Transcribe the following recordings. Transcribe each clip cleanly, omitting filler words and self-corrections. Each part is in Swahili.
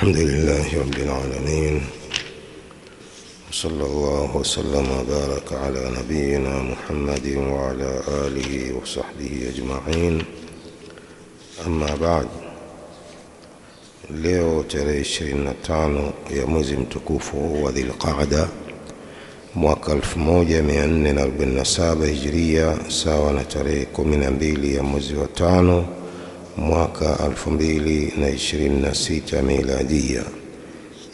الحمد لله رب العالمين، صلى الله وسلم وبارك على نبينا محمد وعلى آله وصحبه أجمعين. أما بعد، leo tarehe 25 ya mwezi mtukufu wa Dhulqaada mwaka 1447 Hijria, sawa na tarehe 12 ya mwezi wa 5 mwaka 2026 ميلادية.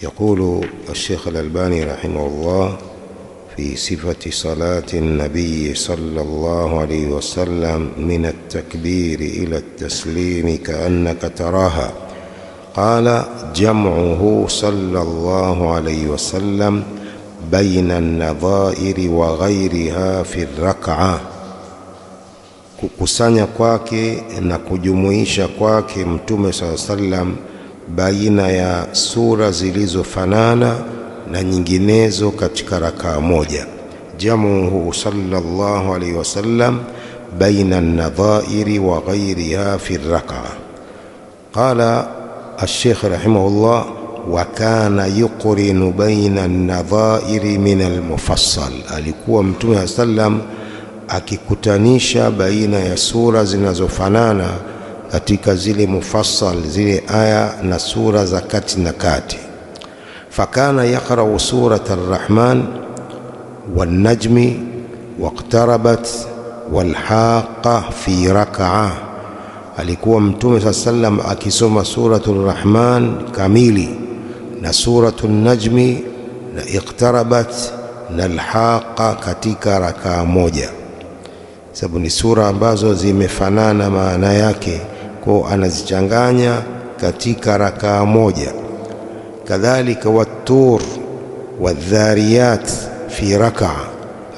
يقول الشيخ الألباني رحمه الله في صفة صلاة النبي صلى الله عليه وسلم من التكبير إلى التسليم كأنك تراها. قال: جمعه صلى الله عليه وسلم بين النظائر وغيرها في الركعة، kukusanya kwake na kujumuisha kwake Mtume SAW baina ya sura zilizofanana na nyinginezo katika rakaa moja. Jamuhu sallallahu alayhi wasallam baina an-nadhairi wa ghayriha fi ar-rak'a. Qala الشيخ رحمه الله: وكان يقرن بين النظائر من المفصل. alikuwa Mtume SAW akikutanisha baina ya sura zinazofanana katika zile mufassal, zile aya na sura za kati na kati. Fakana yaqra'u surat ar-Rahman wan-Najmi waqtarabat wal-Haqqa fi rak'ah. Alikuwa Mtume sallam akisoma suratul Rahman kamili na suratul Najmi na Iqtarabat na al-Haqqa katika rakaa moja, sababu ni sura ambazo zimefanana maana yake, kwa anazichanganya katika rakaa moja. Kadhalika wat-Tur wadh-Dhariyat fi rak'a,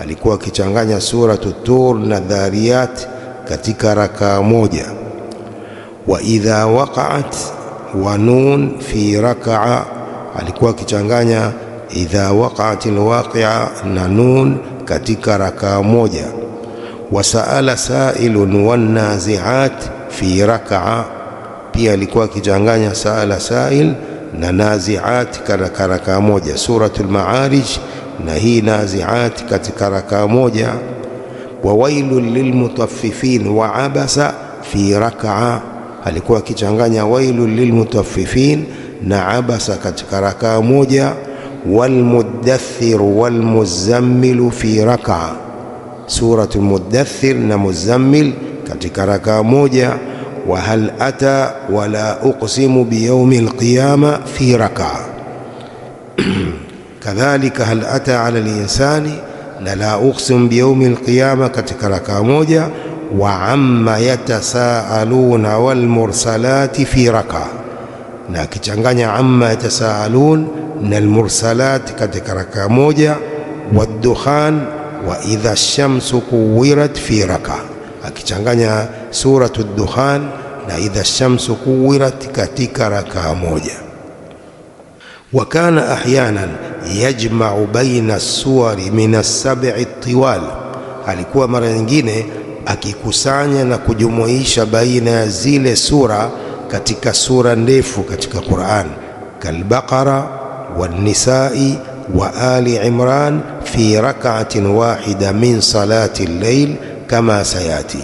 alikuwa akichanganya suratul Tur na Dhariyat katika rakaa moja. Wa idha waqa'at wa Nun fi rak'a, alikuwa akichanganya idha waqa'atil waqi'a na Nun katika rakaa moja. Wasaala sailun wan nazi'at fi rak'a, pia alikuwa akichanganya saala sail na nazi'at katika rakaa moja. Suratul Ma'arij na hii nazi'at katika rakaa moja. Wa wailul lilmutaffifin wa abasa fi rak'a, alikuwa akichanganya wailul lilmutaffifin na abasa katika rakaa moja. Walmuddathir walmuzammil fi rak'a, suratul Muddathir na Muzammil katika rakaa moja. Wa hal ata wala uqsimu biyawmil qiyama fi rak'a, kadhalika hal ata ala al-insani na la uqsimu biyawmil qiyama katika rakaa moja. Wa amma yatasaaluna wal mursalati fi rak'a, na akichanganya amma yatasaalun na al mursalat katika rakaa moja. Wad-dukhan wa idha ash-shamsu kuwirat fi rak'a, akichanganya suratul Dukhan na idha ash-shamsu kuwirat katika rakaa moja. Wa kana ahyanan yajma'u baina as-suwari min as-sab'i at-tiwal, alikuwa mara nyingine akikusanya na kujumuisha baina ya zile sura katika sura ndefu katika Qur'an, kal-Baqara wan-Nisa'i wa Ali Imran fi rak'atin wahida min salati al-layl kama sayati.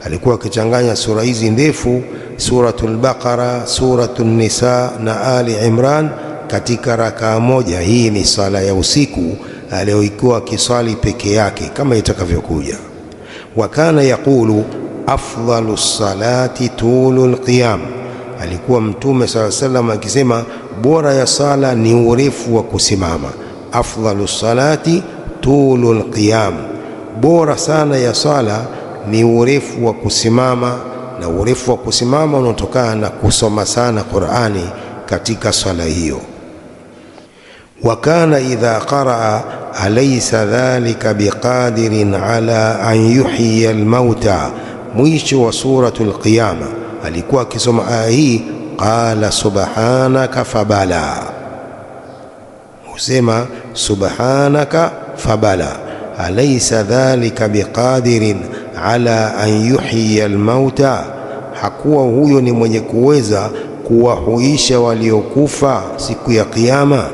Alikuwa akichanganya sura hizi ndefu, suratul Baqara, suratul Nisa na Ali Imran katika rakaa moja. Hii ni sala ya usiku aliyokuwa akiswali peke yake kama itakavyokuja. Wa kana yaqulu afdalu salati tulul qiyam, alikuwa Mtume SAW akisema bora ya sala ni urefu wa kusimama. Afdalu salati tulul qiyam, bora sana ya sala ni urefu wa kusimama, na urefu wa kusimama unatokana na kusoma sana Qur'ani katika swala hiyo. Wa kana idha qaraa alaysa dhalika biqadirin ala an yuhyiya almauta, mwisho wa suratul Qiyama alikuwa akisoma aya hii, qala subhanaka fabala, husema subhanaka fabala, alaysa dhalika biqadirin ala an yuhyiya almauta, hakuwa huyo ni mwenye kuweza kuwahuisha waliokufa siku ya Kiyama.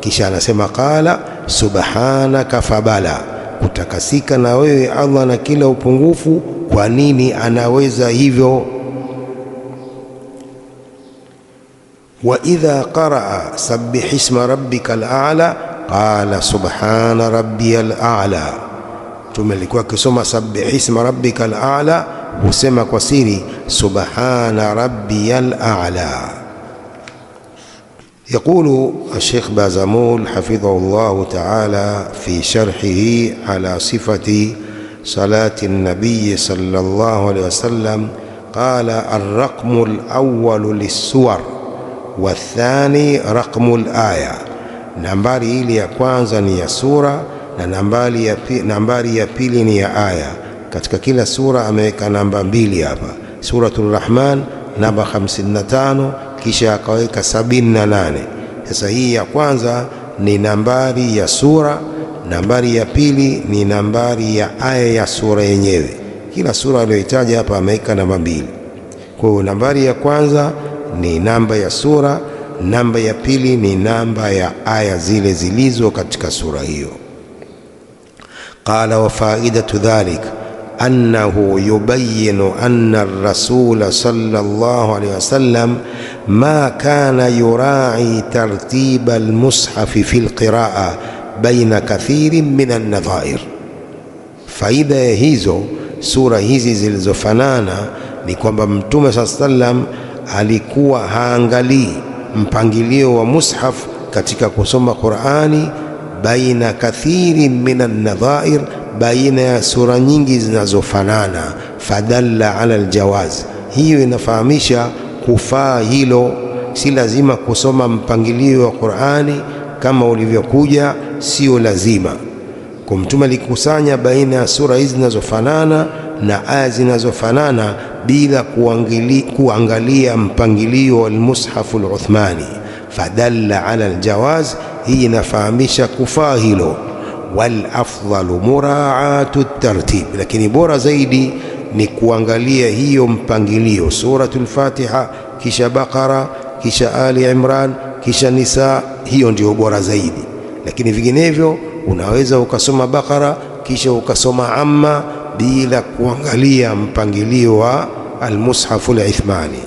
Kisha anasema qala subhanaka fabala, kutakasika na wewe Allah na kila upungufu. Kwa nini anaweza hivyo? Wa idha qaraa sabbih isma rabbikal a'la qala subhana rabbiyal a'la. Tumelikuwa akisoma sabbih isma rabbikal a'la, husema kwa siri subhana rabbiyal a'la. يقول الشيخ بازمول حفظه الله تعالى في شرحه على صفة صلاة النبي صلى الله عليه وسلم قال الرقم الأول للسور والثاني رقم الآية. nambari hili ya kwanza ni ya sura na nambari ya pili ni ya aya. Katika kila sura ameweka namba mbili hapa. Suratul Rahman namba 55, kisha akaweka 78. Sasa hii ya kwanza ni nambari ya sura, nambari ya pili ni nambari ya aya ya sura yenyewe. Kila sura aliyoitaja hapa ameweka namba mbili. Kwa hiyo nambari ya kwanza ni namba ya sura, namba ya pili ni namba ya aya zile zilizo katika sura hiyo. Qala wa faidatu dhalik أنه يبين أن الرسول صلى الله عليه وسلم ما كان يراعي ترتيب المصحف في القراءة بين كثير من النظائر. faida ya hizo sura hizi zilizofanana ni kwamba Mtume sallam alikuwa haangalii mpangilio wa mushaf katika kusoma Qur'ani baina kathiri minan nadhair, baina ya sura nyingi zinazofanana. Fadalla ala aljawaz, hiyo inafahamisha kufaa hilo. Si lazima kusoma mpangilio wa Qur'ani kama ulivyokuja, sio lazima. Kwa Mtume alikusanya baina ya sura hizi zinazofanana na aya zinazofanana bila kuangalia mpangilio wa al-Mushaf al-Uthmani. Fadalla ala aljawaz, hii inafahamisha kufaa hilo. Wal afdalu muraatu tartib, lakini bora zaidi ni kuangalia hiyo mpangilio. Suratul Fatiha, kisha Baqara, kisha Ali Imran, kisha Nisa, hiyo ndio bora zaidi. Lakini vinginevyo unaweza ukasoma Baqara kisha ukasoma Amma bila kuangalia mpangilio wa al-Mushaf al-Uthmani.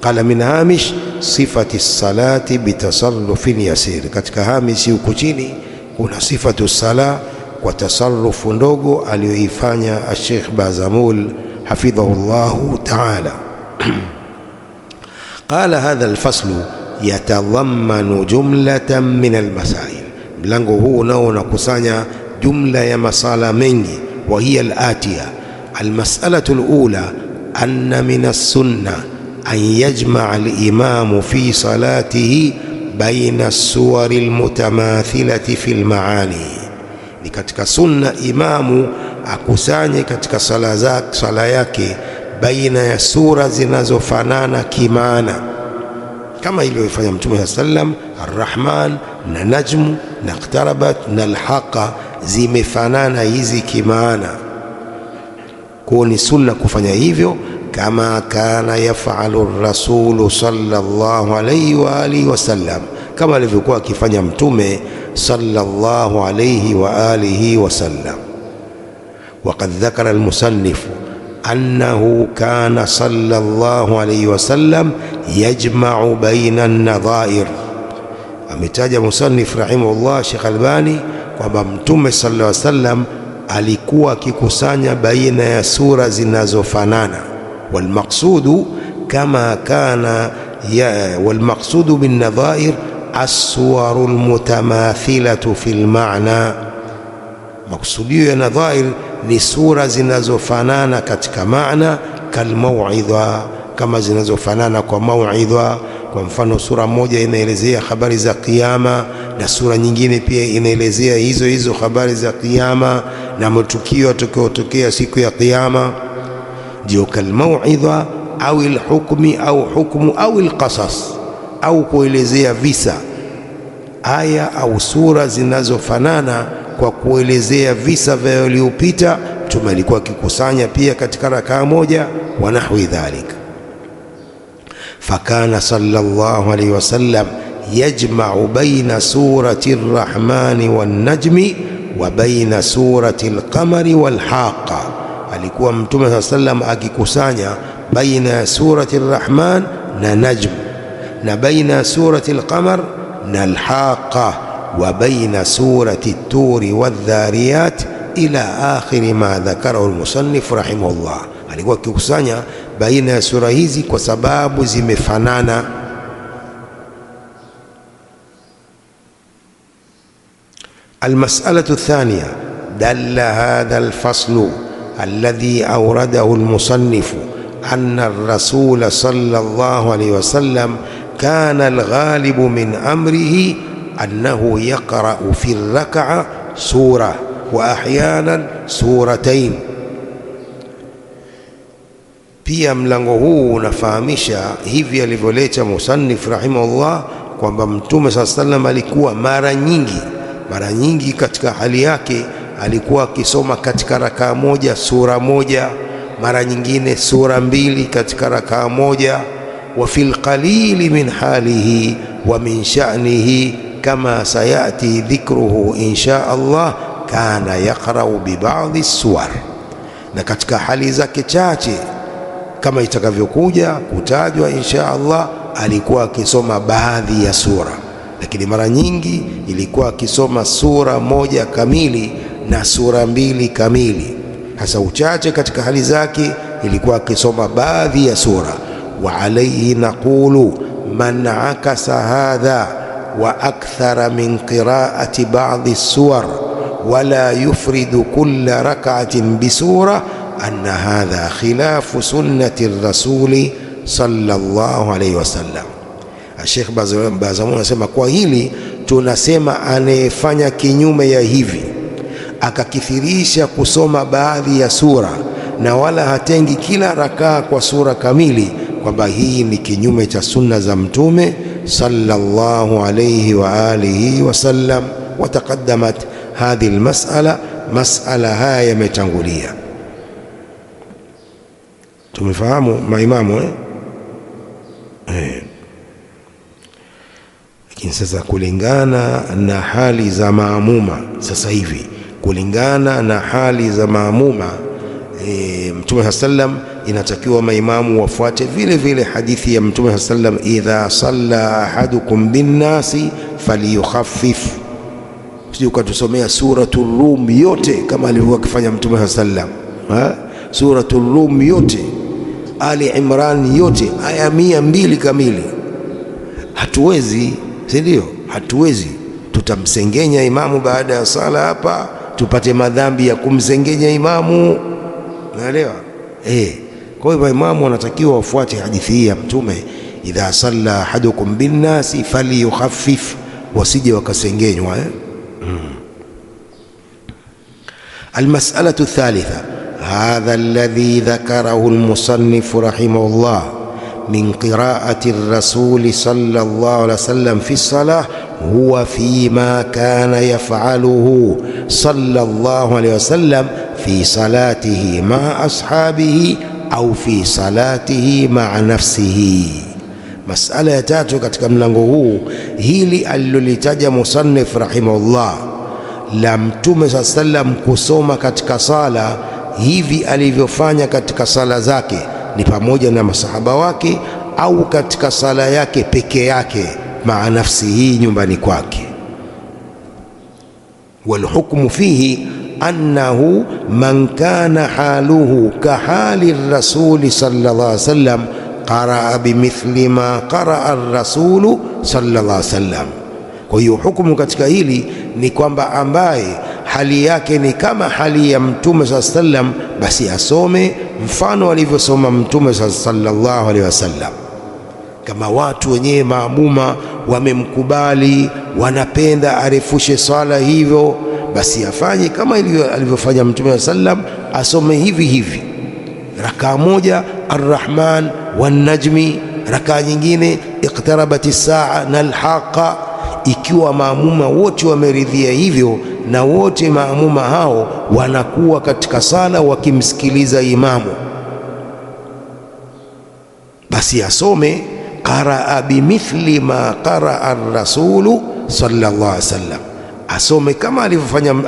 Qala min hamish sifati salati bitasarrufin yasir, katika hamishi huko chini kuna sifatu sala kwa tasarrufu ndogo aliyoifanya Sheikh Bazamul hafidhahullahu ta'ala. Qala hadha alfaslu yatadhammanu jumlatan min almasail, mlango huu nao unakusanya jumla ya masala mengi. Wa hiya alatiya: almas'alatu alula anna min as-sunnah an yajma'a al-imamu fi salatihi baina as-suwari al-mutamathilati fi al-maani. Ni katika sunna imamu akusanye katika sala yake baina ya sura zinazofanana kimaana, kama iliyofanya Mtume sallam. Ar-Rahman na Najm na Iqtarabat na Al-Haqa zimefanana hizi kimaana. Kwa ni sunna kufanya hivyo, kama kana yafalu rasulu sallallahu alayhi wa alihi wasallam, kama alivyokuwa akifanya Mtume sallallahu alayhi wa alihi wasallam. Waqad dhakara almusannif annahu kana sallallahu alayhi wasallam yajma'u baina an-nadha'ir. Ametaja musannif rahimahullah Sheikh Albani kwamba Mtume sallallahu alayhi wasallam alikuwa akikusanya baina ya sura zinazofanana. Walmaqsudu kama kana walmaqsudu bin nadhair as-suwarul mutamathilatu fil ma'na. Maksudio ya nadhair ni sura zinazofanana katika maana, kalmauidha, kama zinazofanana kwa mauidha. Kwa mfano sura moja inaelezea habari za kiyama na sura nyingine pia inaelezea hizo hizo habari za kiyama na matukio yatakayotokea siku ya kiyama. Ndio kalmauidha au alhukmi au hukmu au alqasas, au kuelezea visa. Aya au sura zinazofanana kwa kuelezea visa vya waliopita, Mtume alikuwa akikusanya pia katika rakaa moja. Wa nahwi dhalika. fakana sallallahu alayhi wasallam yajma'u baina surati ar-Rahmani wan-Najmi wa baina surati al-Qamari wal-Haqqa. Alikuwa Mtume sallallahu alayhi wasallam akikusanya baina ya surati ar-Rahman na Najm, na baina surati al-Qamar na al-Haqqa, wa baina surati at-Turi wadh-Dhariyat ila akhiri ma dhakarahu al-musannif rahimahullah. Alikuwa akikusanya baina ya sura hizi kwa sababu zimefanana. Almas'alatu athaniya, dalla hadha alfaslu alladhi awradahu almusannifu anna ar-rasul sallallahu alayhi wasallam kana alghalibu min amrihi annahu yaqra'u fi ar-rak'a surah wa ahyanan suratayn. Pia mlango huu unafahamisha hivi alivyoleta musannif rahimahullah kwamba Mtume sallallahu alayhi wasallam alikuwa mara nyingi katika hali yake alikuwa akisoma katika rakaa moja sura moja, mara nyingine sura mbili katika rakaa moja. Wa fil qalili min halihi wa min sha'nihi kama sayati dhikruhu insha Allah kana yaqra'u bi ba'dhi suwar, na katika hali zake chache kama itakavyokuja kutajwa insha Allah alikuwa akisoma baadhi ya sura, lakini mara nyingi ilikuwa akisoma sura moja kamili na sura mbili kamili. Hasa uchache katika hali zake ilikuwa akisoma baadhi ya sura. Wa alayhi naqulu man akasa hadha wa akthara min qira'ati ba'dhi suwar wala yufridu kulla rak'atin bisura anna hadha khilafu sunnati rasuli sallallahu alayhi wasallam. Sheikh Bazamun anasema kwa hili tunasema anayefanya kinyume ya hivi akakithirisha kusoma baadhi ya sura na wala hatengi kila rakaa kwa sura kamili, kwamba hii ni kinyume cha sunna za Mtume sallallahu alayhi wa alihi wasallam. Wataqaddamat hadhihi almas'ala, mas'ala haya yametangulia. Tumefahamu maimamu lakini sasa kulingana na hali za maamuma, sasa hivi kulingana na hali za maamuma Mtume sallam inatakiwa maimamu wafuate vile vile hadithi ya Mtume sallam, idha salla ahadukum binnasi falyukhaffif. Sio ukatusomea suratul Rum yote kama alivyokuwa akifanya Mtume sallam, suratul Rum yote, Ali Imran yote, aya 200 kamili. Hatuwezi, si ndio? Hatuwezi, tutamsengenya imamu baada ya sala hapa, tupate madhambi ya kumsengenya imamu, unaelewa? Kwa hiyo imamu wanatakiwa wafuate hadithi hii ya Mtume, idha salla ahadukum binnasi falyukhaffif, wasije wakasengenywa. Almas'alatu thalitha, hadha alladhi dhakarahu almusannif rahimahullah min qira'ati ar-rasul sallallahu alayhi wasallam fi as-salah huwa fima kana yaf'aluhu sallallahu alayhi wasallam fi salatihi ma'a ashabihi au fi salatihi ma'a nafsihi. Masala ya tatu katika mlango huu, hili alilolitaja musannif rahimahullah la Mtume sallam kusoma katika sala hivi alivyofanya katika sala zake, ni pamoja na masahaba wake au katika sala yake peke yake maa nafsihi, nyumbani kwake. Walhukmu fihi annahu man kana haluhu kahali rasuli sallallahu alaihi wasallam qaraa bimithli ma qaraa ar-rasulu sallallahu alaihi wasallam. Kwa hiyo hukumu katika hili ni kwamba ambaye hali yake ni kama hali ya Mtume sallallahu alaihi wasallam, basi asome mfano alivyosoma Mtume sallallahu alaihi wasallam. Kama watu wenyewe maamuma wamemkubali, wanapenda arefushe swala hivyo, basi afanye kama alivyofanya Mtume sallam, asome hivi hivi rakaa moja Ar-Rahman wan-Najmi, rakaa nyingine iqtarabati saa na al-Haqqa. Ikiwa maamuma wote wameridhia hivyo na wote maamuma hao wanakuwa katika sala wakimsikiliza imamu, basi asome qaraa bimithli ma qaraa ar-rasulu sallallahu alaihi wasallam, asome kama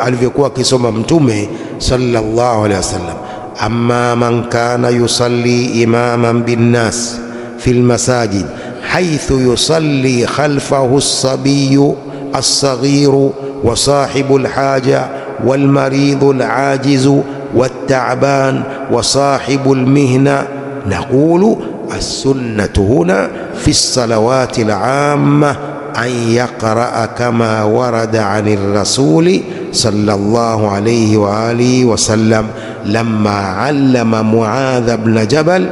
alivyokuwa akisoma Mtume sallallahu alaihi wasallam. Amma man kana yusalli imaman binnas fi lmasajid haithu yusalli khalfahu as-sabiyyu as-saghiru wa sahibu al-haja walmaridhu al-ajizu wat-ta'ban wa sahibu al-mihna, naqulu as-sunnatu huna fi as-salawati al-'amma an yaqra'a kama warada 'ani ar-rasuli sallallahu alayhi wa alihi wa sallam lamma 'allama Mu'adh ibn Jabal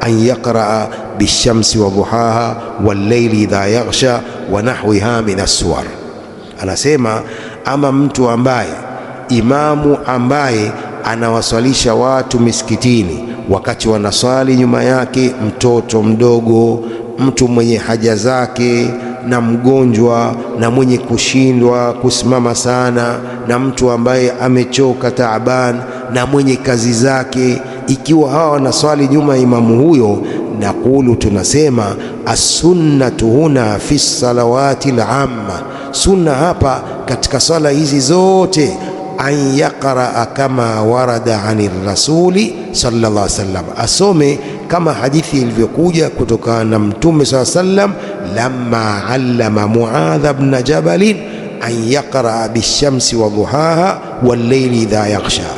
an yaqra'a bish-shamsi wa duhaha wal-layli idha yaghsha wa nahwiha min as-suwar. Anasema ama mtu ambaye imamu ambaye anawaswalisha watu misikitini, wakati wanaswali nyuma yake mtoto mdogo, mtu mwenye haja zake, na mgonjwa, na mwenye kushindwa kusimama sana, na mtu ambaye amechoka taaban, na mwenye kazi zake, ikiwa hawa wanaswali nyuma ya imamu huyo, naqulu, tunasema as-sunnatu huna fi salawati al-amma, sunna hapa katika sala hizi zote, an yaqraa kama warada ani rasuli sallallahu alaihi wasallam, asome kama hadithi ilivyokuja kutokana na Mtume sallallahu alaihi wasallam, lamma allama Mu'adh ibn Jabal an yaqraa bish-shamsi wa duhaha wal-layli idha yaghsha,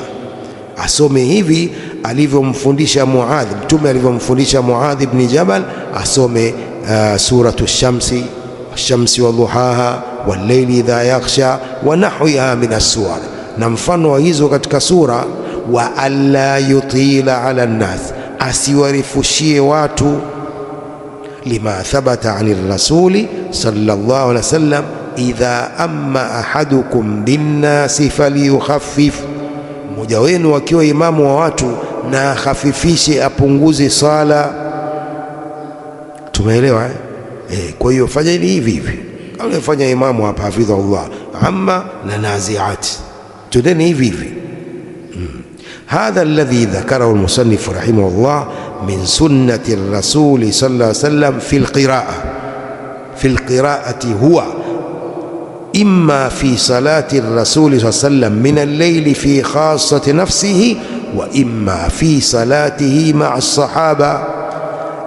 asome hivi alivyomfundisha Muadh, Mtume alivyomfundisha Muadh ibn Jabal, asome suratu shamsi shamsi wa duhaha wal-layli idha yaghsha wa nahwiha min as-suwar, na mfano wa hizo katika sura. Wa alla yutila ala nnas, asiwarifushie watu, lima thabata ani rasuli sallallahu alaihi wasallam, idha amma ahadukum binnasi falyukhaffif, mmoja wenu akiwa imamu wa watu na khafifishe, apunguze sala. Tumeelewa kwa hiyo fanya hivi hivi kama fanya imamu hapa hafidhahullah, amma na naziat, tudeni hivi hivi. Hadha alladhi dhakarahu almusannif rahimahullah min sunnati rasuli sallallahu alayhi wasallam fi alqira'ati huwa imma fi salati rasuli sallallahu alayhi wasallam min al-layli fi khassati nafsihi wa imma fi salatihi ma'a as-sahaba.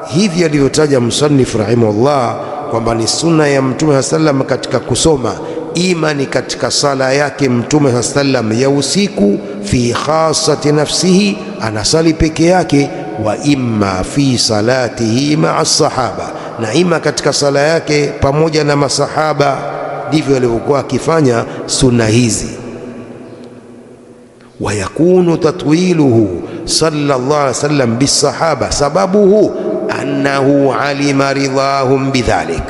Hivi alivyotaja musannif rahimahullah kwamba ni sunna ya Mtume sallam katika kusoma, ima ni katika sala yake Mtume sallam ya usiku, fi khassati nafsihi, anasali peke yake, wa imma fi salatihi ma'a as-sahaba, na ima katika sala yake pamoja na masahaba. Ndivyo alivyokuwa akifanya sunna hizi. Wa yakunu tatwiluhu sallallahu alaihi wasallam bisahaba sababuhu annahu alima ridahum bidhalik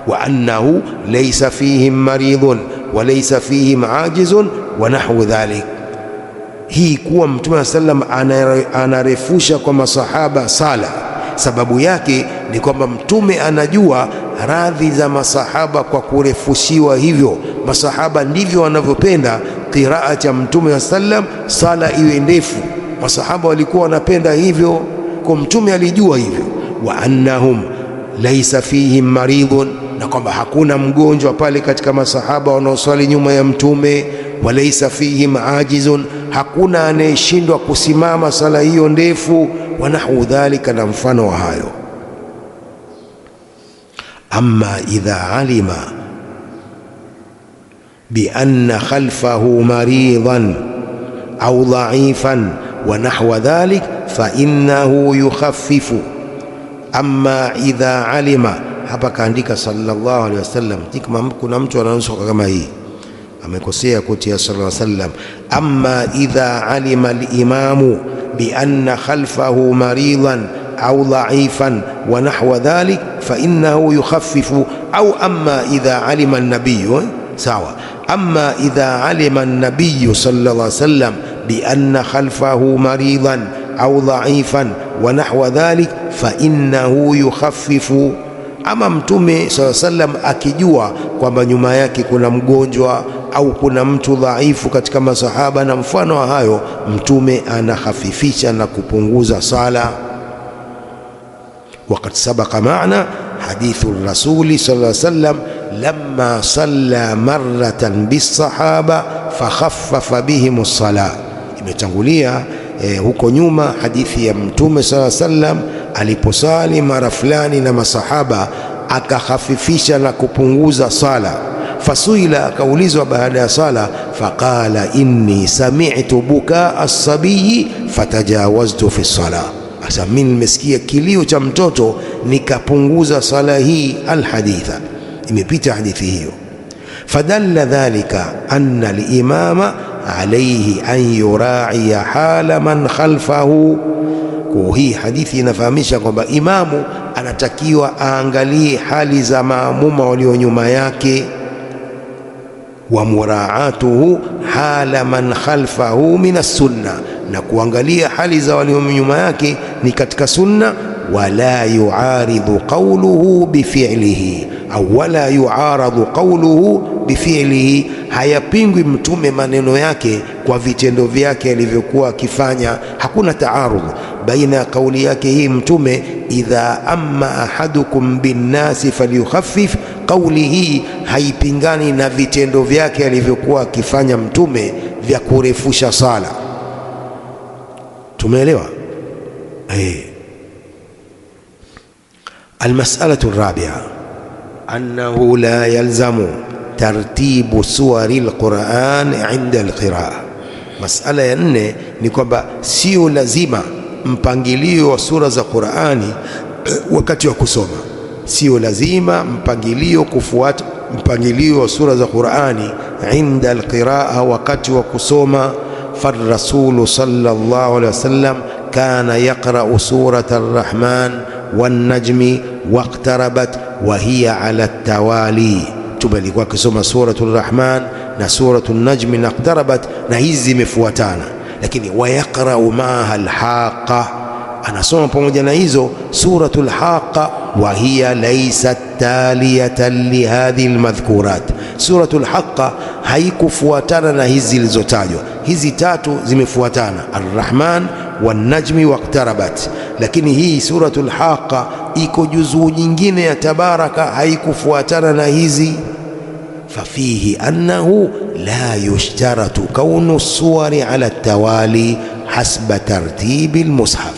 wa annahu laysa fihim maridun wa laysa fihim ajizun wa nahwu dhalik. Hii kuwa Mtume sallam anarefusha kwa masahaba sala, sababu yake ni kwamba Mtume anajua radhi za masahaba kwa kurefushiwa hivyo. Masahaba ndivyo wanavyopenda qiraa cha Mtume sallam, sala iwe ndefu. Masahaba walikuwa wanapenda hivyo, kwa Mtume alijua hivyo. Wa annahum laysa fihim maridun, na kwamba hakuna mgonjwa pale katika masahaba wanaoswali nyuma ya Mtume. Wa laysa fihim ajizun, hakuna anayeshindwa kusimama sala hiyo ndefu. Wa nahwu dhalika, na mfano wa hayo. Amma idha alima bi anna khalfahu maridan au dha'ifan wa nahwa dhalik fa innahu yukhaffifu. Amma idha alima, hapa kaandika sallallahu alaihi wasallam, kama kuna mtu ananusuka kama hii amekosea kutia sallallahu alaihi wasallam. Amma idha alima al-imamu bi anna khalfahu maridan au dha'ifan wa nahwa dhalik fa innahu yukhaffifu. Au amma idha alima an-nabiy, sawa. Amma idha alima an-nabiy sallallahu alaihi wasallam bi anna khalfahu maridan au dha'ifan wa nahwa dhalik fa innahu yukhaffifu. Ama Mtume sallallahu alaihi wasallam akijua kwamba nyuma yake kuna mgonjwa au kuna mtu dhaifu katika masahaba na mfano wa hayo, Mtume anahafifisha na kupunguza sala. وقد سبق معنا حديث الرسول صلى الله عليه وسلم لما صلى مرة بالصحابة فخفف بهم الصلاة. imetangulia huko nyuma hadithi ya Mtume sallallahu alaihi wasallam aliposali mara fulani na masahaba akakhafifisha na kupunguza sala. Fasuila, akaulizwa baada ya sala, faqala inni sami'tu bukaa as-sabiyi fatajawaztu fi as-salah, asa mimi nimesikia kilio cha mtoto nikapunguza sala hii. Alhaditha, imepita hadithi hiyo. Fadalla dhalika anna al-imama alayhi an yura'iya hala man khalfahu. Kwa hii hadithi inafahamisha kwamba imamu anatakiwa aangalie hali za maamuma walio nyuma yake, wa muraatuhu hala man khalfahu min as-sunna, na kuangalia hali za walio nyuma yake ni katika sunna. Wala yuaridhu qawluhu bifi'lihi au wala yuaradhu qawluhu bifi'lihi, hayapingwi Mtume maneno yake kwa vitendo vyake alivyokuwa akifanya. Hakuna taarudh baina ya kauli yake hii Mtume, idha amma ahadukum binnasi falyukhaffif, kauli hii haipingani na vitendo vyake alivyokuwa akifanya Mtume vya kurefusha sala. Tumeelewa? Almas'alatu ar-rabi'a annahu la yalzamu tartibu suwari al-Qur'an 'inda al-qira'a. Mas'ala ya 4 ni kwamba sio lazima mpangilio wa sura za Qur'ani wakati wa kusoma. Sio lazima mpangilio kufuata mpangilio wa sura za Qur'ani 'inda al-qira'a, wakati wa kusoma. Farrasulu sallallahu alaihi wasallam kana yaqra'u surata ar-Rahman wan-najmi waqtarabat wa hiya 'ala at-tawali. Mtume alikuwa akisoma suratul Rahman na suratul Najmi na iqtarabat, na hizi zimefuatana. Lakini wayaqra'u ma'aha al-Haqqa, anasoma pamoja na hizo suratul Haqqa, wa hiya laysat taliyatan li hadhihi al-madhkurat. Suratul Haqqa haikufuatana na hizi zilizotajwa. Hizi tatu zimefuatana, ar-Rahman wan-Najmi waqtarabat, lakini hii suratul Haqqa iko juzuu nyingine ya Tabaraka, haikufuatana na hizi. Fafihi annahu la yushtaratu kaunu suwari ala tawali hasba tartibi almushaf.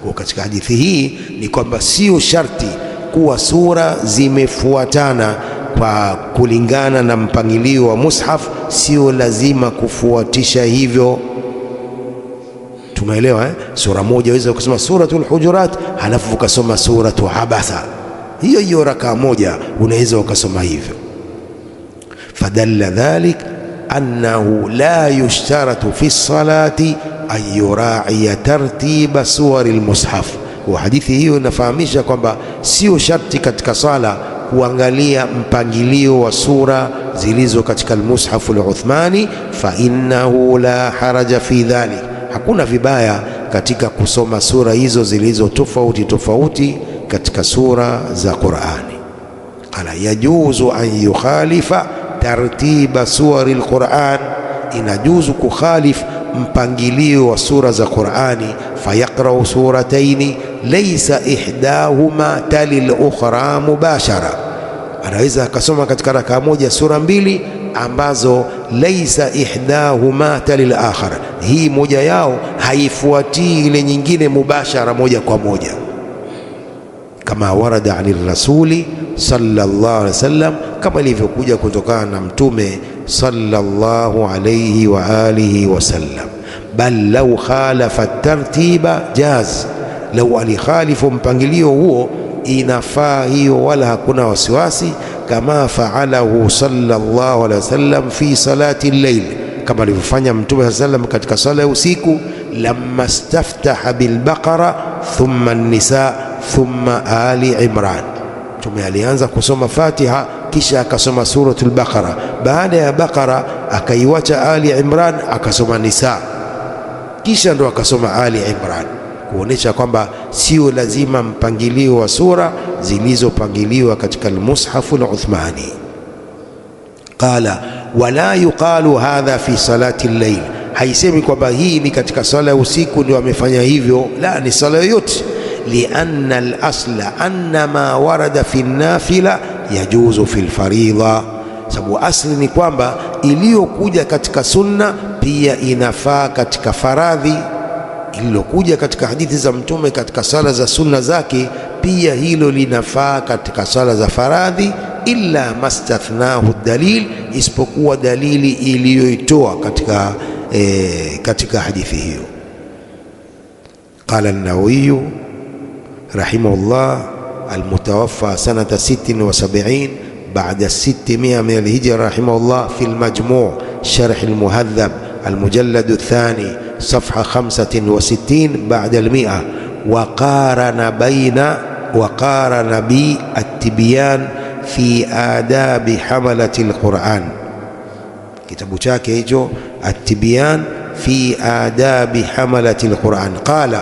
Kwa katika hadithi hii ni kwamba sio sharti kuwa sura zimefuatana kwa kulingana na mpangilio wa mushaf, sio lazima kufuatisha hivyo. Tumeelewa Sura moja waweza ukasoma suratul Hujurat halafu ukasoma suratu Abasa, hiyo hiyo rakaa moja unaweza ukasoma hivyo. Fadalla dhalik annahu la yushtaratu fi salati an yura'iya tartiba suwari almushaf. Kwa hadithi hiyo inafahamisha kwamba sio sharti katika sala kuangalia mpangilio wa sura zilizo katika almushaf al-Uthmani, fa innahu la haraja fi dhalik, hakuna vibaya katika kusoma sura hizo zilizo tofauti tofauti katika sura za Qur'ani. Qala yajuzu an yukhalifa tartiba suwari al-Qur'an, inajuzu kukhalif mpangilio wa sura za Qur'ani. Fayaqra'u surataini laysa ihdahuma tali al-ukhra mubashara, anaweza akasoma katika rakaa moja sura mbili ambazo laysa ihdahuma tali al-akhar, hii moja yao haifuatii ile nyingine mubashara, moja kwa moja, kama warada ani rasuli sallallahu alaihi wasallam, kama ilivyokuja kutokana na Mtume sallallahu alayhi wa alihi wasallam. Bal law khalafa tartiba jaz, lau alikhalifu mpangilio huo inafaa hiyo, wala hakuna wasiwasi. Kama faalahu sallallahu alaihi wasallam fi salati al-layl, kama alivyofanya Mtume sallallahu alayhi wasallam katika sala ya usiku. Lamma staftaha bilbaqara thumma an-nisa thumma ali Imran, Mtume alianza kusoma Fatiha kisha akasoma suratul Baqara, baada ya Baqara akaiwacha Ali Imran akasoma Nisa, kisha ndo akasoma Ali Imran, kuonesha kwamba sio lazima mpangilio wa sura zilizopangiliwa katika al-Mushaf al-Uthmani. Qala wala yuqalu hadha fi salati al-layl, haisemi kwamba hii ni katika sala ya usiku ndio amefanya hivyo, la, ni sala yoyote. lianna al-asla anna ma warada fi an-nafila yajuzu fi al-faridha, sababu asli ni kwamba iliyokuja katika sunna pia inafaa katika faradhi. Iliyokuja katika hadithi za Mtume katika sala za sunna zake pia hilo linafaa katika sala za faradhi, illa mastathnahu dalil, isipokuwa dalili iliyoitoa katika hadithi hiyo. Qala an-Nawawi rahimahullah al-mutawaffa sanata 76 بعد 600 من الهجرة رحمه الله في المجموع شرح المهذب المجلد الثاني صفحة 65 بعد 100، وقارن بالتبيان في آداب حملة القرآن. كتاب chake hicho التبيان في آداب حملة القرآن. قال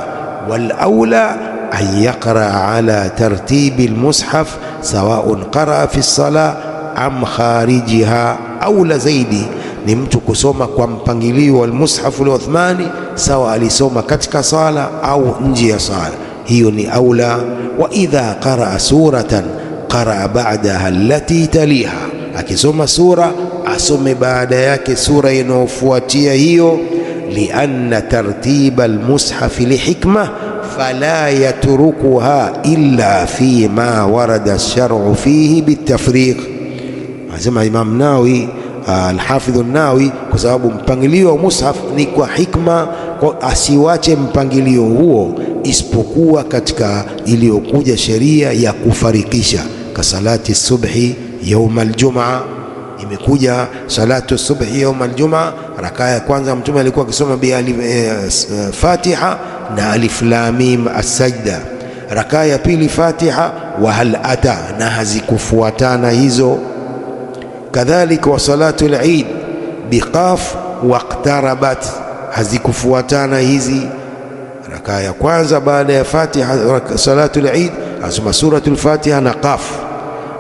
والأولى أن يقرأ على ترتيب المصحف سواء قرأ في الصلاة أم خارجها. أولى zaidi ni mtu kusoma kwa mpangilio wa al-Mushaf al-Uthmani, sawa alisoma katika sala au nje ya sala, hiyo ni aula. Wa idha qaraa suratan qaraa ba'daha allati taliha, akisoma sura asome baada yake sura inayofuatia hiyo. Lianna tartiba al-Mushaf lihikma fala yatrukuha illa fi ma warada ash-shar'u fihi bitafriq. Anasema Imam Nawawi Al-Hafidh an-Nawawi, kwa sababu mpangilio wa mushaf ni kwa hikma, kwa asiwache mpangilio huo isipokuwa katika iliyokuja sheria ya kufarikisha. Kasalati subhi yaum al-jum'a, imekuja salatu subhi yaum al-jum'a, rakaa ya kwanza Mtume alikuwa akisoma bi Fatiha na alif lam mim as-sajda, rakaa ya pili Fatiha wa hal ata, na hazikufuatana hizo. Kadhalika wa salatu al-Eid biqaf waqtarabat, hazikufuatana hizi. Rakaa ya kwanza baada ya Fatiha salatu al-Eid asoma suratul Fatiha na qaf,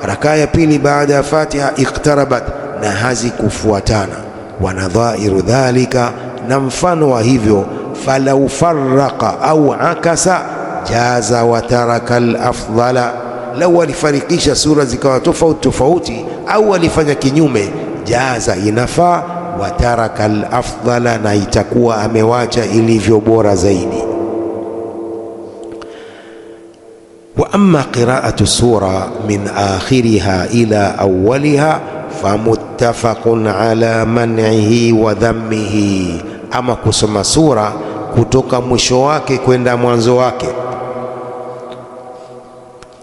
rakaa ya pili baada ya Fatiha iqtarabat, na hazikufuatana. Wa nadhairu dhalika, na mfano wa hivyo, falau farraqa au akasa jaza wa taraka al-afdala, lau alifarikisha sura zikawa tofauti tofauti au alifanya kinyume, jaza, inafaa, wa taraka al-afdala, na itakuwa amewacha ilivyo bora zaidi. Wa amma qira'atu sura min akhiriha ila awwaliha famuttafaqun ala man'ihi wa dhammihi, ama kusoma sura kutoka mwisho wake kwenda mwanzo wake,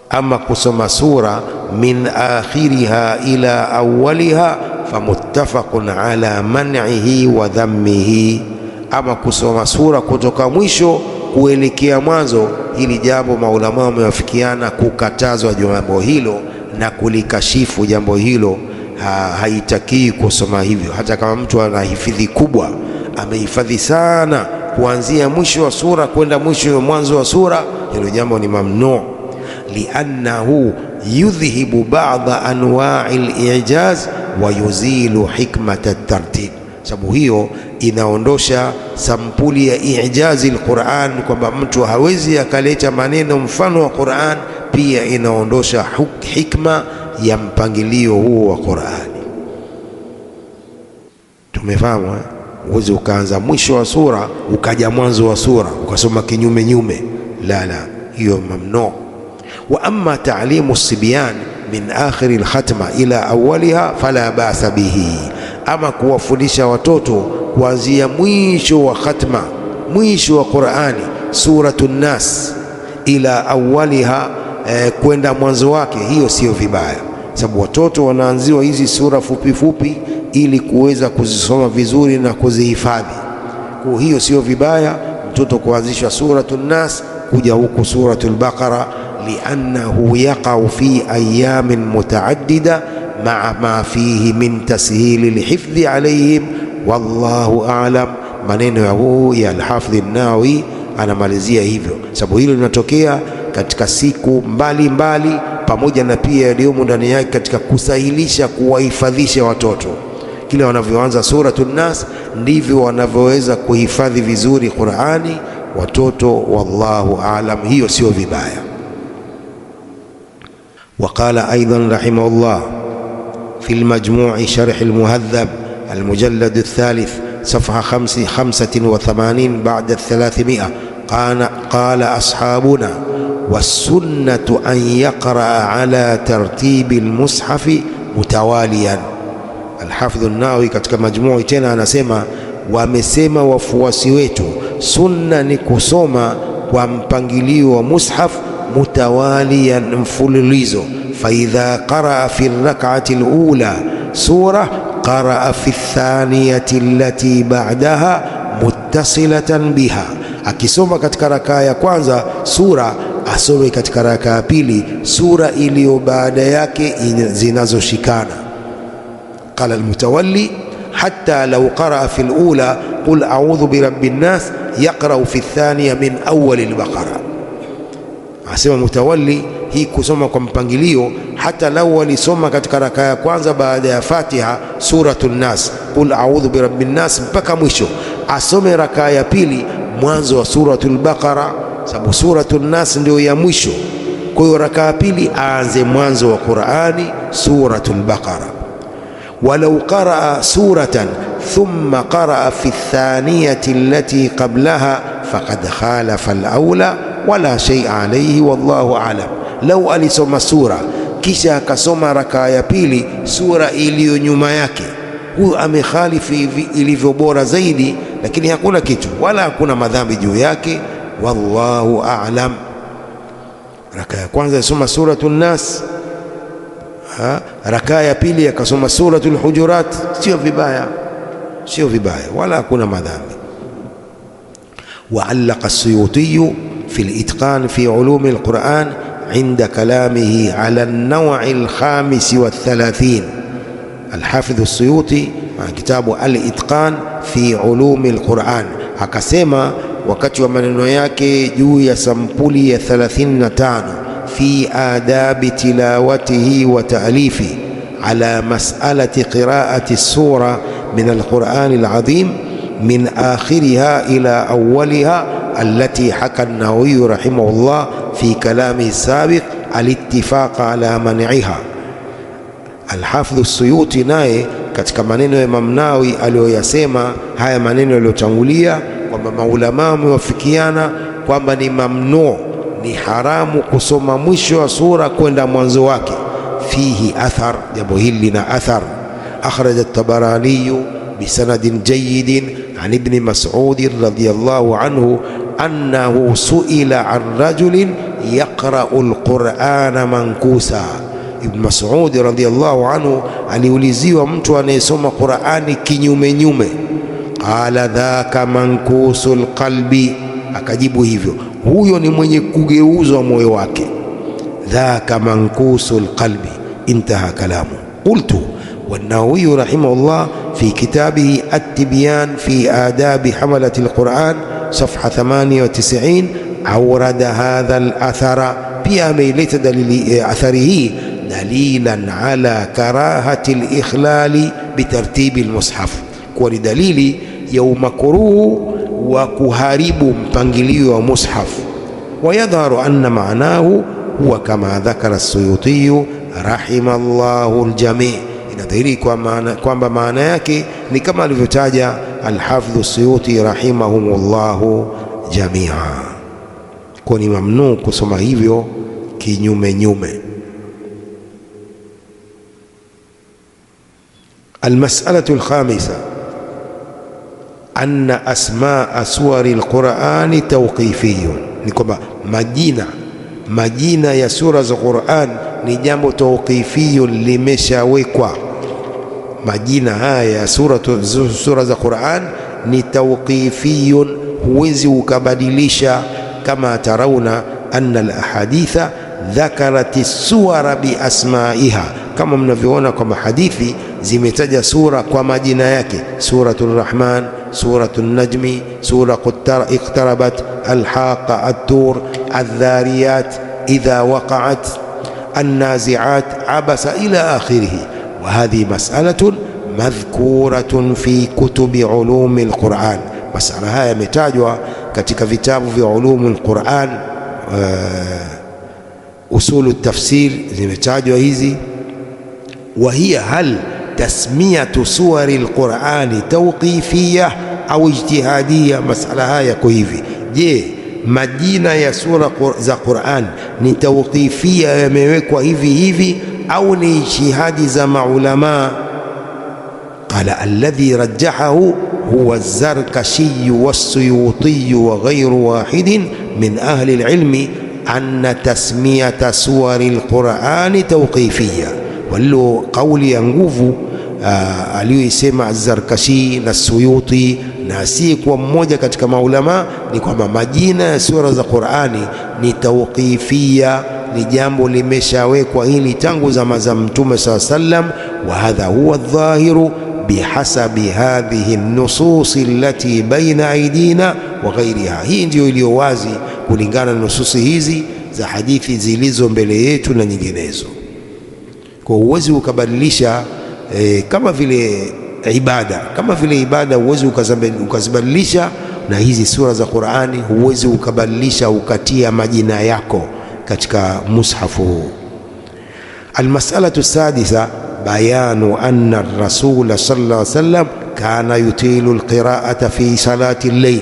ama kusoma sura min akhiriha ila awwaliha famuttafaqun ala man'ihi wa dhammihi, ama kusoma sura kutoka mwisho kuelekea mwanzo, hili jambo maulama wamewafikiana kukatazwa jambo hilo na kulikashifu jambo hilo. Haitakii kusoma hivyo, hata kama mtu ana hifadhi kubwa, amehifadhi sana kuanzia mwisho wa sura kwenda mwisho wa mwanzo wa sura, hilo jambo ni mamnu, liannahu yudhhibu ba'dha anwa'i al-i'jaz wa yuzilu hikmata at-tartib, sababu hiyo inaondosha sampuli ya i'jazi al-Qur'an, kwamba mtu hawezi akaleta maneno mfano wa Qur'an, pia inaondosha hikma ya mpangilio huo wa Qur'ani. Tumefahamu uwezi ukaanza mwisho wa sura ukaja mwanzo wa sura ukasoma kinyume nyume, la, hiyo mamnu. Wa amma ta'limu as-sibyan min akhir al-khatma ila awwaliha fala ba'sa bihi, ama kuwafundisha watoto kuanzia mwisho wa khatma, mwisho wa Qur'ani, suratun Nas ila awwaliha, kwenda mwanzo wake, hiyo sio vibaya, sababu watoto wanaanziwa hizi sura fupi fupi ili kuweza kuzisoma vizuri na kuzihifadhi. Kwa hiyo sio vibaya mtoto kuanzisha suratun Nas kuja huku suratul Baqara, liannahu yaqa'u fi ayamin mutaaddida ma'a ma fihi min tashili lhifdhi alayhim, wallahu a'lam. Maneno ya al-Hafidh an-Nawawi anamalizia hivyo, sababu hilo linatokea katika siku mbalimbali, pamoja na pia yaliyomo ndani yake katika kusahilisha kuwahifadhisha watoto. Kila wanavyoanza suratul Nas ndivyo wanavyoweza kuhifadhi vizuri Qur'ani watoto, wallahu a'lam. Hiyo sio vibaya. Waqala aidan rahimahullah fi al-majmu' sharh al-muhadhab المجلد الثالث صفحة 85 بعد 300 قال أصحابنا والسنة أن يقرأ على ترتيب المصحف متواليا. الحافظ النووي katika majmuu tena anasema, wamesema wafuasi wetu, sunna ni kusoma kwa mpangilio wa mushaf mutawaliyan, mfululizo. Faidha qaraa fi rak'ati al-ula sura qaraa fi thaniyati allati ba'daha muttasilatan biha, akisoma katika rakaa ya kwanza sura asome katika rakaa ya pili sura iliyo baada yake zinazoshikana. Qala almutawalli hatta law qaraa fi alula qul a'udhu birabbin nas yaqra'u fi athaniya min awwal albaqara. Asema mutawalli, hii kusoma kwa mpangilio, hata lau walisoma katika rakaa ya kwanza baada ya Fatiha suratul Nas, qul a'udhu birabbin nas mpaka mwisho, asome rakaa ya pili mwanzo wa suratul Baqara, sababu suratul Nas ndio ya mwisho. Kwa hiyo rakaa ya pili aanze mwanzo wa Qur'ani suratul Baqara. Walau qaraa suratan thumma qaraa fi thaniyati allati qablaha faqad khalafa al-awla wala shay'a alayhi wallahu a'lam. Lau alisoma sura kisha akasoma rakaa ya pili sura iliyo nyuma yake, huyu amekhalifi ilivyo bora zaidi, lakini hakuna kitu wala hakuna madhambi juu yake, wallahu a'lam. Rakaa ya kwanza yasoma suratul Nas, rakaa ya pili akasoma suratul Hujurat, sio vibaya, sio vibaya wala hakuna madhambi. وعلق السيوطي في الإتقان في علوم القرآن عند كلامه على النوع 35. الحافظ السيوطي كتاب الإتقان في علوم القرآن akasema wakati wa maneno yake juu ya sampuli ya 35 fi adabi tilawatihi wa ta'lifi ala mas'alati qira'ati as-sura min al-Qur'an al-azim min akhiriha ila awwaliha التي حكى النووي رحمه الله في كلامه السابق الاتفاق على منعها. الحافظ السيوطي naye katika maneno ya Imam Nawawi aliyoyasema, haya maneno yaliyotangulia, kwamba maulama wamewafikiana kwamba ni mamnu, ni haramu kusoma mwisho wa sura kwenda mwanzo wake. Fihi athar, jambo hili lina athar. Akhraja at-Tabarani bisanadin jayyidin an ibn Mas'ud radhiyallahu anhu annahu su'ila an rajulin yaqra'u al-Qur'ana mankusa. Ibn Mas'ud radhiyallahu anhu aliuliziwa mtu anayesoma Qur'ani kinyume nyume. Qala dhaka mankusul qalbi, akajibu hivyo, huyo ni mwenye kugeuzwa moyo wake. Dhaka mankusul qalbi, intaha kalamu. Qultu والنووي رحمه الله في كتابه التبيان في آداب حملة القرآن صفحة 98 أورد هذا الأثر بأميلة دليل أثره دليلا على كراهة الإخلال بترتيب المصحف، ولدليل يوم كروه وكهارب مبنجلي ومصحف. ويظهر أن معناه هو كما ذكر السيوطي رحم الله الجميع. Inadhihiri kwamba maana yake ni kama alivyotaja Al-Hafidh Suyuti rahimahumullahu jamia, kwa ni mamnu kusoma hivyo kinyume nyume. Almas'alatu al-khamisa anna asmaa suwari al-Qur'ani tawqifiyun, ni kwamba majina ya sura za Qur'an ni jambo tawqifiyun, limeshawekwa. Majina haya ya sura za Qur'an ni tawqifiyun, huwezi ukabadilisha. Kama tarauna anna al-ahaditha dhakarati suwara bi asmaiha, kama mnavyoona kwamba hadithi zimetaja sura kwa majina yake: suratul Rahman, suratul Najmi, sura iqtarabat, al-Haqa, at-Tur, adh-Dhariyat, idha waqa'at, an-Nazi'at, abasa ila akhirih. وهذه مسألة مذكورة في كتب علوم القرآن. مسألة هاي متاجوا katika vitabu vya ulumul Qur'an, usulu tafsir zimetajwa hizi. Wa hiya hal tasmiyatu suwari alqur'ani tawqifiyya au ijtihadiyya? Masala haya yako hivi: je, majina ya sura za Qur'an ni tawqifiyya, yamewekwa hivi hivi, au ni ijtihadi za maulama? Qala alladhi rajjahahu huwa az-Zarkashi was-Suyuti wa ghayru wahidin min ahli al-ilmi anna tasmiyata suwari al-Qur'ani tawqifiyya. Walio kauli ya nguvu aliyoisema az-Zarkashi na Suyuti na si kwa mmoja katika maulama ni kwamba majina ya sura za Qur'ani ni tawqifia, ni jambo limeshawekwa hili tangu zama za Mtume sallallahu alayhi wasallam. Wa hadha huwa adh-dhahiru bihasabi hadhihi an-nusus allati baina aidina wa ghairiha. Hii ndio iliyo wazi kulingana na nususi hizi za hadithi zilizo mbele yetu na nyinginezo. Kwa uwezi ukabadilisha kama vile ibada huwezi ukazibadilisha, na hizi sura za Qur'ani huwezi ukabadilisha ukatia majina yako katika mushafu huu. Almas'alatu sadisa bayanu anna ar-rasul sallallahu alayhi wasallam kana yutilu alqira'ata fi salati al-layl.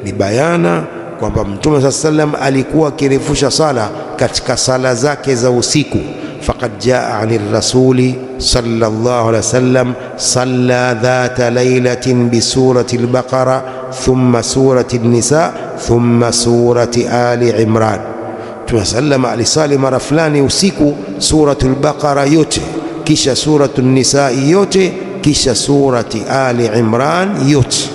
Ni bayana kwamba Mtume sallallahu alayhi wasallam alikuwa akirefusha sala katika sala zake za usiku. فقد جاء عن الرسول صلى الله عليه وسلم صلى ذات ليلة بسورة البقرة ثم سورة النساء ثم سورة آل عمران. تسلم alisali mara fulani usiku suratul Baqara yote, kisha suratul Nisa yote, kisha surati Ali Imran yote.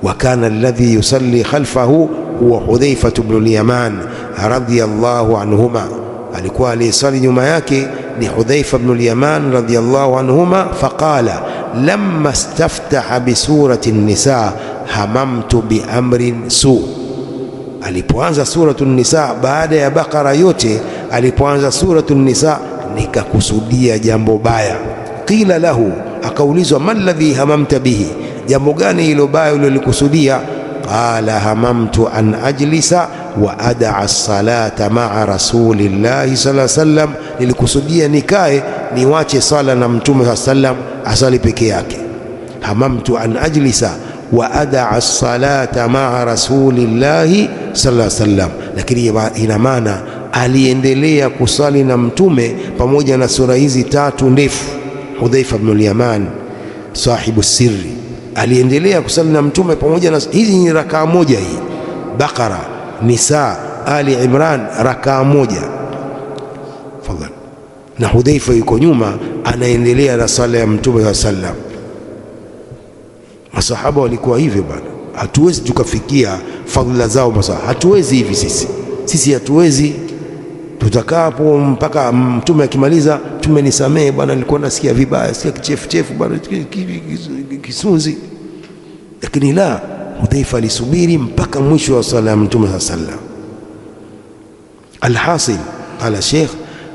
وكان الذي يصلي خلفه هو حذيفة بن اليمان رضي الله عنهما. alikuwa aliyesali nyuma yake ni Hudhaifa ibn al-Yaman radhiyallahu anhuma. Faqala lamma istaftaha bi surati an-Nisa hamamtu bi amrin su. Alipoanza suratu an-Nisa baada ya Baqara yote, alipoanza suratu an-Nisa nikakusudia jambo baya. Qila lahu, akaulizwa man ladhi hamamta bihi, jambo gani hilo baya ulilikusudia? Qala hamamtu an ajlisa wa adaa as-salata ma'a rasulillahi sallallahu alayhi wasallam, nilikusudia nikae niwache sala na Mtume sallallahu alayhi wasallam asali peke yake. Hamamtu an ajlisa wa adaa as-salata ma'a rasulillahi sallallahu alayhi wasallam, lakini ina maana aliendelea kusali na Mtume pamoja na sura hizi tatu ndefu. Hudhaifa ibn al-Yaman sahibu sirri aliendelea kusali na Mtume pamoja na hizi ni rakaa moja, hii Baqara, Nisa, Ali Imran rakaa moja. Fadhali. Na Hudhaifa yuko nyuma anaendelea na sala ya Mtume wa sallam. Masahaba walikuwa hivyo bwana. Hatuwezi tukafikia fadhila zao masahaba. Hatuwezi hivi sisi hatuwezi. Tutakapo mpaka Mtume akimaliza, Mtume nisamee bwana, nilikuwa nasikia vibaya, sikia kichefuchefu bwana, kisunzi. Lakini la, Hudhaifa alisubiri mpaka mwisho wa sala ya Mtume sallam. Alhasil, qala Sheikh,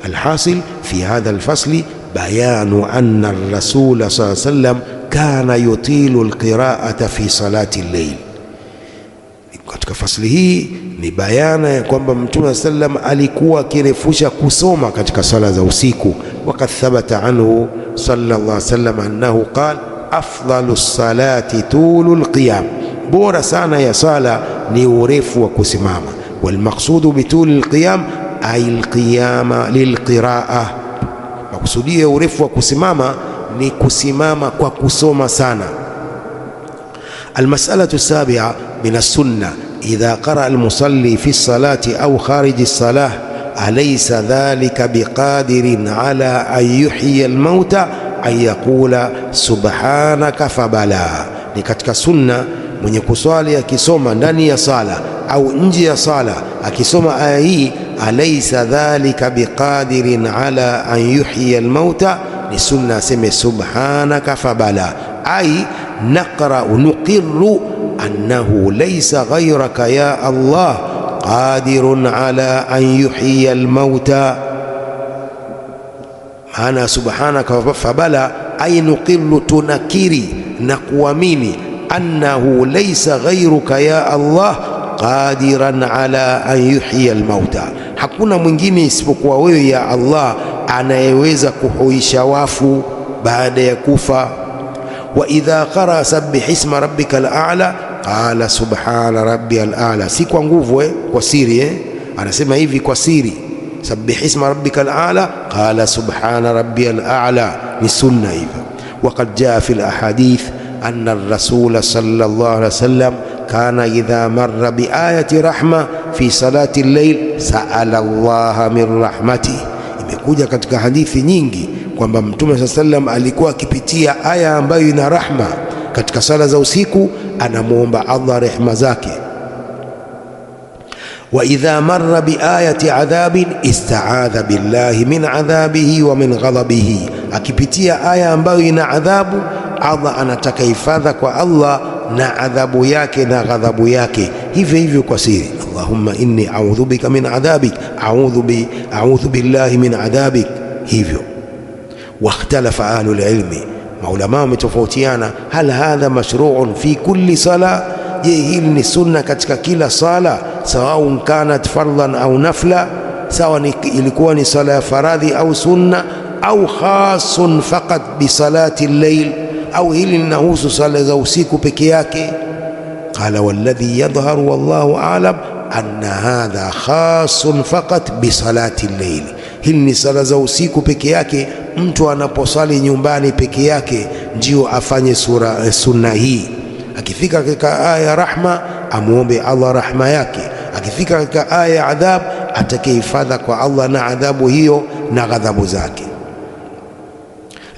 alhasil fi hadha alfasli bayanu anna ar-rasul sallallahu alayhi wasallam kana yutilu alqira'ata fi salati al-layl. Katika fasli hii ni bayana ya kwamba Mtume sallam alikuwa akirefusha kusoma katika sala za usiku. Waqad thabata anhu sallallahu alayhi wasallam annahu qala afdalu salati tulul qiyam, bora sana ya sala ni urefu wa kusimama. Walmaqsudu bitulil qiyam ay alqiyama lilqira'a, makusudia urefu wa kusimama ni kusimama kwa kusoma sana. Almas'alatu sabi'a min as-sunnah idha qara'a al-musalli fi as-salati aw kharij as-salah alaysa dhalika biqadirin ala an yuhyiya al-mauta an yaqula subhanaka fabala. Ni katika sunna mwenye kuswali akisoma ndani ya sala au nje ya sala akisoma aya hii, alaysa dhalika biqadirin ala an yuhyiya al-mauta, ni sunna aseme subhanaka fabala, ay naqra nuqirru annahu laysa ghayraka ya Allah qadirun ala an yuhyiya al-mauta. Maana subhanaka fabala ay nuqirru, tunakiri na kuamini, annahu laysa ghayruka ya Allah qadiran ala an yuhyiya almauta, hakuna mwingine isipokuwa wewe ya Allah anayeweza kuhuisha wafu baada ya kufa. Wa idha qara sabbih isma rabbikal a'la qala subhana rabbiyal a'la, si kwa nguvu kwa siri anasema hivi kwa siri, sabbih isma rabbikal a'la qala subhana rabbiyal a'la, ni sunna hivyo. Waqad jaa fil ahadith anna ar-rasul sallallahu alaihi wasallam kana idha marra bi ayati rahma fi salati al-layl sa'ala Allah min rahmatihi. Imekuja katika hadithi nyingi kwamba Mtume sallallahu alaihi wasallam alikuwa akipitia aya ambayo ina rahma katika sala za usiku, anamuomba Allah rehema zake. Wa idha marra bi ayati adhabin ista'adha billahi min adhabihi wa min ghadabihi, akipitia aya ambayo ina adhabu, Allah anataka hifadha kwa Allah na adhabu yake na ghadhabu yake, hivyo hivyo kwa siri, Allahumma inni a'udhu bika min adhabik, a'udhu billahi min adhabik, hivyo. Wakhtalafa ahlul ilmi, maulama wametofautiana, hal hadha mashru'un fi kulli sala, je hili ni sunna katika kila sala, sawaun kanat fardhan au nafla, sawa ilikuwa ni sala ya faradhi au sunna, au khasun faqat bi salati al-layl, au hili linahusu sala za usiku peke yake. Qala walladhi yadhharu wallahu a'lam anna hadha khasun faqat bi salati al-layl, hili ni sala za usiku peke yake. Mtu anaposali nyumbani peke yake ndio afanye sunna hii. Akifika katika aya ya rahma amuombe Allah rahma yake, akifika katika aya ya adhab atakayehifadha kwa Allah na adhabu hiyo na ghadhabu zake.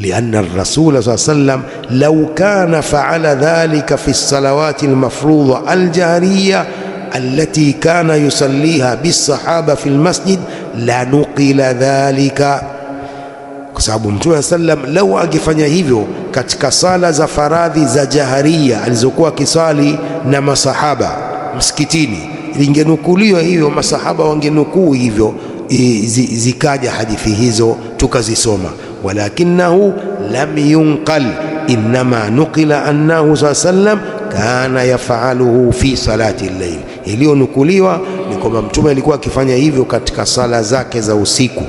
لأن الرسول صلى الله عليه وسلم لو كان فعل ذلك في الصلوات المفروضة الجهرية التي كان يصليها بالصحابة في المسجد لنقل ذلك. Kwa sababu Mtume sallam lau akifanya hivyo katika sala za faradhi za jaharia alizokuwa kisali na masahaba msikitini, lingenukuliwa hivyo, masahaba wangenukuu hivyo, zikaja hadithi hizo tukazisoma. Walakinahu lam yunqal, innama nuqila annahu sallam kana yafaluhu fi salati al-layl, iliyonukuliwa ni kwamba Mtume alikuwa akifanya hivyo katika sala zake za usiku.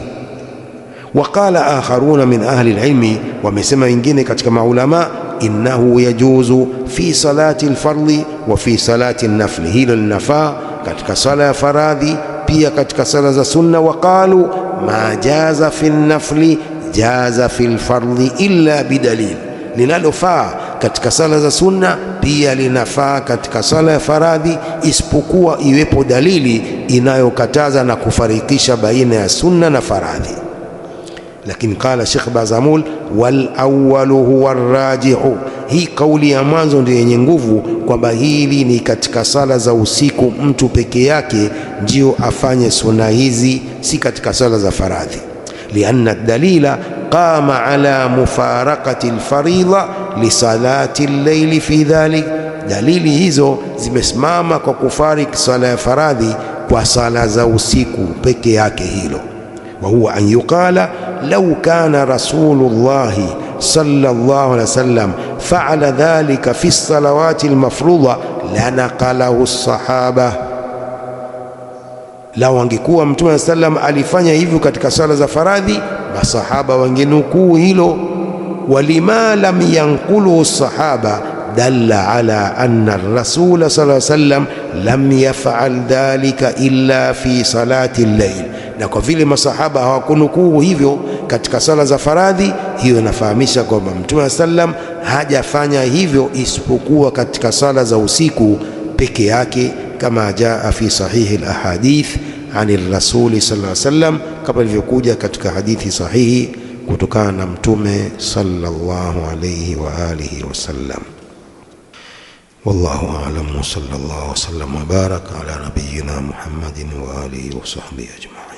Waqala akharuna min ahli al-ilmi, wamesema wengine katika maulama, innahu yajuzu fi salati al-fardhi wa fi salati an-nafli, hilo linafaa katika sala ya faradhi pia katika sala za sunna. Waqalu ma jaza fi an-nafli jaza fi al-fardhi illa bidalil, linalofaa katika sala za sunna pia linafaa katika sala ya faradhi isipokuwa iwepo dalili inayokataza na kufarikisha baina ya sunna na faradhi. Lakini qala Sheikh Bazamul, wal awwalu huwa rajihu, hii kauli ya mwanzo ndio yenye nguvu, kwamba hili ni katika sala za usiku mtu peke yake ndio afanye sunna hizi, si katika sala za faradhi. Lianna dalila qama ala mufaraqati alfaridha li salati al-layli fi dhalik, dalili hizo zimesimama kwa kufariki sala ya faradhi kwa sala za usiku peke yake hilo. Wa huwa an yuqala law kana rasulullahi sallallahu alaihi wasallam fa'ala dhalika fi salawati almafruḍa lanaqalahu as-sahaba, lau angekuwa Mtume sallam alifanya hivyo katika sala za faradhi, masahaba wangenukuu hilo. Walima lam yanqulu as-sahaba dalla ala anna ar-rasul sallallahu alayhi wasallam lam yaf'al dhalika illa fi salati al-layl, na kwa vile masahaba hawakunukuu hivyo katika sala za faradhi, hiyo inafahamisha kwamba Mtume sallam hajafanya hivyo isipokuwa katika sala za usiku peke yake, kama jaa fi sahihi al-ahadith ani rasuli sallallahu alayhi wasallam, kama ilivyokuja katika hadithi sahihi kutokana na Mtume sallallahu alayhi wa alihi wasallam. Wallahu a'lam, wa sallallahu wasallam wa baraka ala nabiyyina Muhammadin wa alihi wa sahbihi ajma'in.